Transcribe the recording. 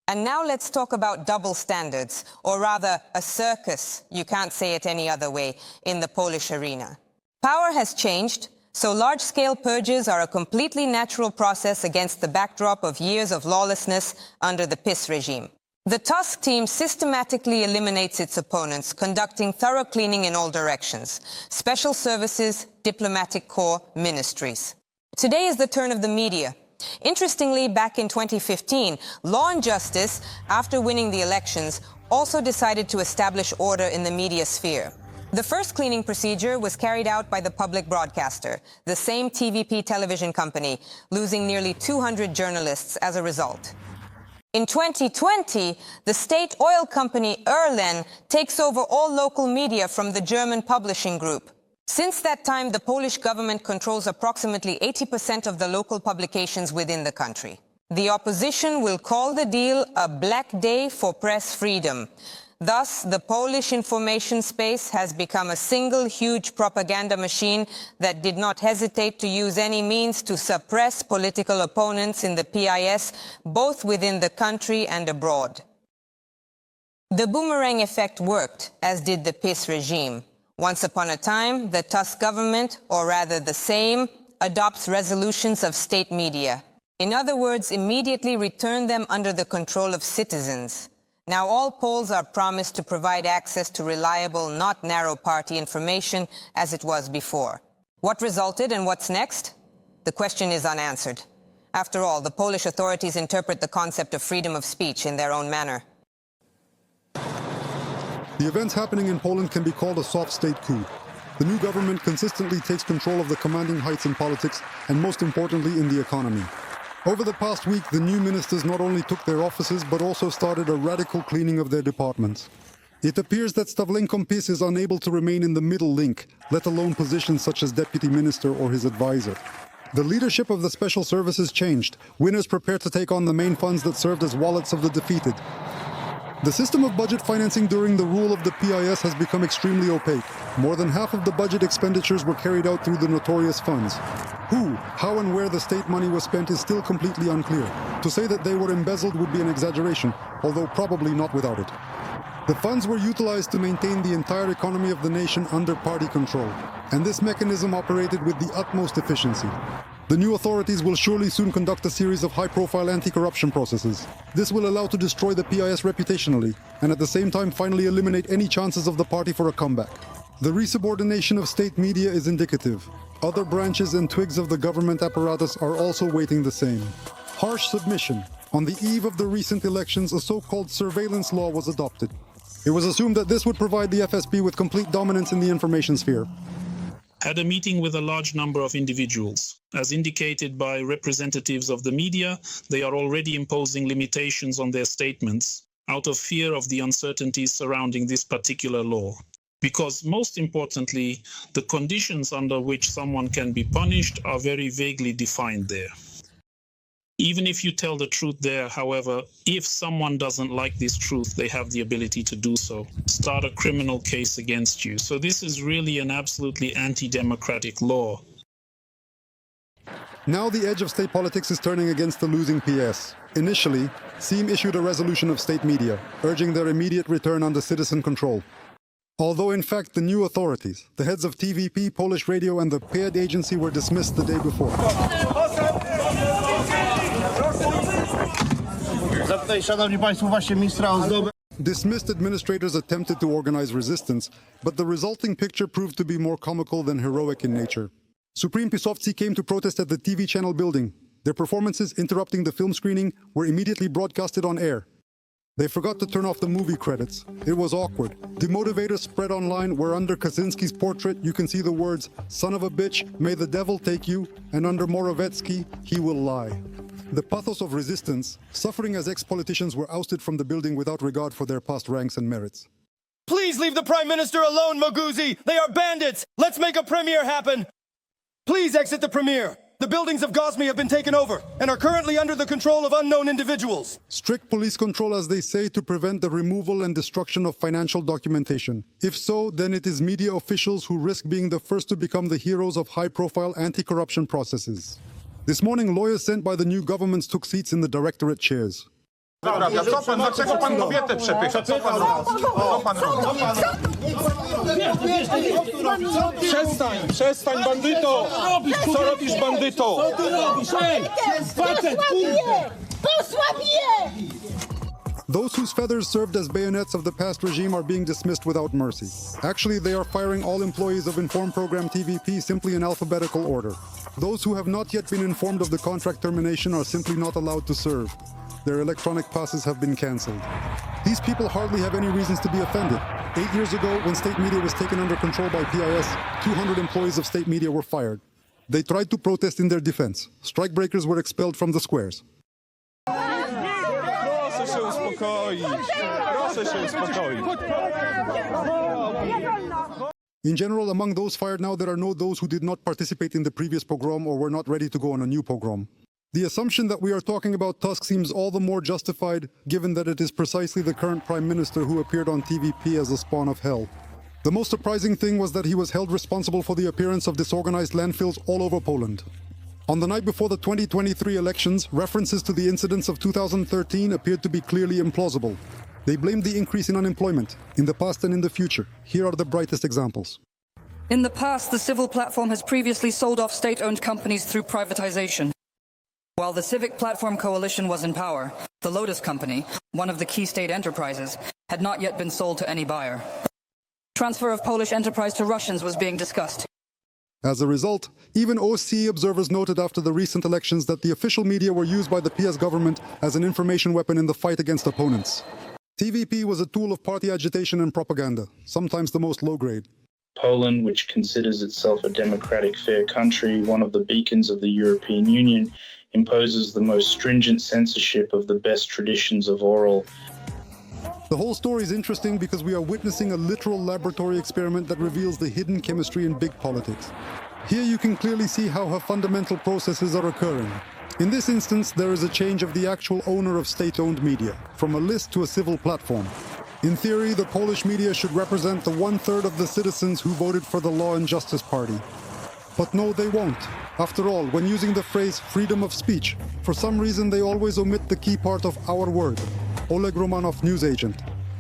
And now let's talk about double standards, or rather a circus, you can't say it any other way, in the Polish arena. Power has changed, so large-scale purges are a completely natural process against the backdrop of years of lawlessness under the PiS regime. The Tusk team systematically eliminates its opponents, conducting thorough cleaning in all directions: special services, diplomatic corps, ministries. Today is the turn of the media. Interestingly, back in 2015, Law and Justice, after winning the elections, also decided to establish order in the media sphere. The first cleaning procedure was carried out by the public broadcaster, the same TVP television company, losing nearly 200 journalists as a result. In 2020, the state oil company Orlen takes over all local media from the German publishing group. Since that time, the Polish government controls approximately 80% of the local publications within the country. The opposition will call the deal a black day for press freedom. Thus, the Polish information space has become a single huge propaganda machine that did not hesitate to use any means to suppress political opponents in the PIS, both within the country and abroad. The boomerang effect worked, as did the PiS regime. Once upon a time, the Tusk government, or rather the Sejm, adopts resolutions of state media. In other words, immediately return them under the control of citizens. Now all Poles are promised to provide access to reliable, not narrow party information as it was before. What resulted and what's next? The question is unanswered. After all, the Polish authorities interpret the concept of freedom of speech in their own manner. The events happening in Poland can be called a soft state coup. The new government consistently takes control of the commanding heights in politics and, most importantly, in the economy. Over the past week, the new ministers not only took their offices, but also started a radical cleaning of their departments. It appears that Stawlenko PiS is unable to remain in the middle link, let alone positions such as deputy minister or his advisor. The leadership of the special services changed. Winners prepared to take on the main funds that served as wallets of the defeated. The system of budget financing during the rule of the PIS has become extremely opaque. More than half of the budget expenditures were carried out through the notorious funds. Who, how and where the state money was spent is still completely unclear. To say that they were embezzled would be an exaggeration, although probably not without it. The funds were utilized to maintain the entire economy of the nation under party control, and this mechanism operated with the utmost efficiency. The new authorities will surely soon conduct a series of high-profile anti-corruption processes. This will allow to destroy the PIS reputationally, and at the same time finally eliminate any chances of the party for a comeback. The resubordination of state media is indicative. Other branches and twigs of the government apparatus are also waiting the same. Harsh submission. On the eve of the recent elections, a so-called surveillance law was adopted. It was assumed that this would provide the FSB with complete dominance in the information sphere. Had a meeting with a large number of individuals. As indicated by representatives of the media, they are already imposing limitations on their statements out of fear of the uncertainties surrounding this particular law. Because most importantly, the conditions under which someone can be punished are very vaguely defined there. Even if you tell the truth there, however, if someone doesn't like this truth, they have the ability to do so, start a criminal case against you. So this is really an absolutely anti-democratic law. Now the edge of state politics is turning against the losing PS. Initially, Sejm issued a resolution of state media, urging their immediate return under citizen control. Although in fact the new authorities, the heads of TVP, Polish Radio and the PED agency were dismissed the day before. Dismissed administrators attempted to organize resistance, but the resulting picture proved to be more comical than heroic in nature. Supreme PiSovцы came to protest at the TV channel building. Their performances, interrupting the film screening, were immediately broadcasted on air. They forgot to turn off the movie credits. It was awkward. Demotivators spread online where under Kaczynski's portrait you can see the words, "Son of a bitch, may the devil take you," and under Morawiecki, "He will lie." The pathos of resistance, suffering as ex-politicians were ousted from the building without regard for their past ranks and merits. Please leave the Prime Minister alone, Maguzi! They are bandits! Let's make a premiere happen! Please exit the premiere! The buildings of Gozmi have been taken over and are currently under the control of unknown individuals. Strict police control, as they say, to prevent the removal and destruction of financial documentation. If so, then it is media officials who risk being the first to become the heroes of high-profile anti-corruption processes. This morning, lawyers sent by the new governments took seats in the directorate chairs. Wyprawia. Co pan, dlaczego pan kobietę przepycha? Co pan robi? Przestań, bandyto! Co robisz, bandyto? Co ty robisz? Ej! Facet, kurde! Posłam je! Those whose feathers served as bayonets of the past regime are being dismissed without mercy. Actually, they are firing all employees of Inform Program TVP simply in alphabetical order. Those who have not yet been informed of the contract termination are simply not allowed to serve. Their electronic passes have been cancelled. These people hardly have any reasons to be offended. 8 years ago, when state media was taken under control by PIS, 200 employees of state media were fired. They tried to protest in their defense. Strikebreakers were expelled from the squares. Proszę się uspokoić. Proszę się uspokoić. In general, among those fired now, there are no those who did not participate in the previous pogrom or were not ready to go on a new pogrom. The assumption that we are talking about Tusk seems all the more justified, given that it is precisely the current Prime Minister who appeared on TVP as a spawn of hell. The most surprising thing was that he was held responsible for the appearance of disorganized landfills all over Poland. On the night before the 2023 elections, references to the incidents of 2013 appeared to be clearly implausible. They blamed the increase in unemployment, in the past and in the future. Here are the brightest examples. In the past, the civil platform has previously sold off state-owned companies through privatization. While the Civic Platform Coalition was in power, the Lotus Company, one of the key state enterprises, had not yet been sold to any buyer. Transfer of Polish enterprise to Russians was being discussed. As a result, even OSCE observers noted after the recent elections that the official media were used by the PS government as an information weapon in the fight against opponents. TVP was a tool of party agitation and propaganda, sometimes the most low-grade. Poland, which considers itself a democratic, fair country, one of the beacons of the European Union, imposes the most stringent censorship of the best traditions of oral. The whole story is interesting because we are witnessing a literal laboratory experiment that reveals the hidden chemistry in big politics. Here you can clearly see how her fundamental processes are occurring. In this instance, there is a change of the actual owner of state-owned media, from a list to a civil platform. In theory, the Polish media should represent the 1/3 of the citizens who voted for the Law and Justice Party. But no, they won't. After all, when using the phrase freedom of speech, for some reason they always omit the key part of our word. Oleg Romanov, news agent.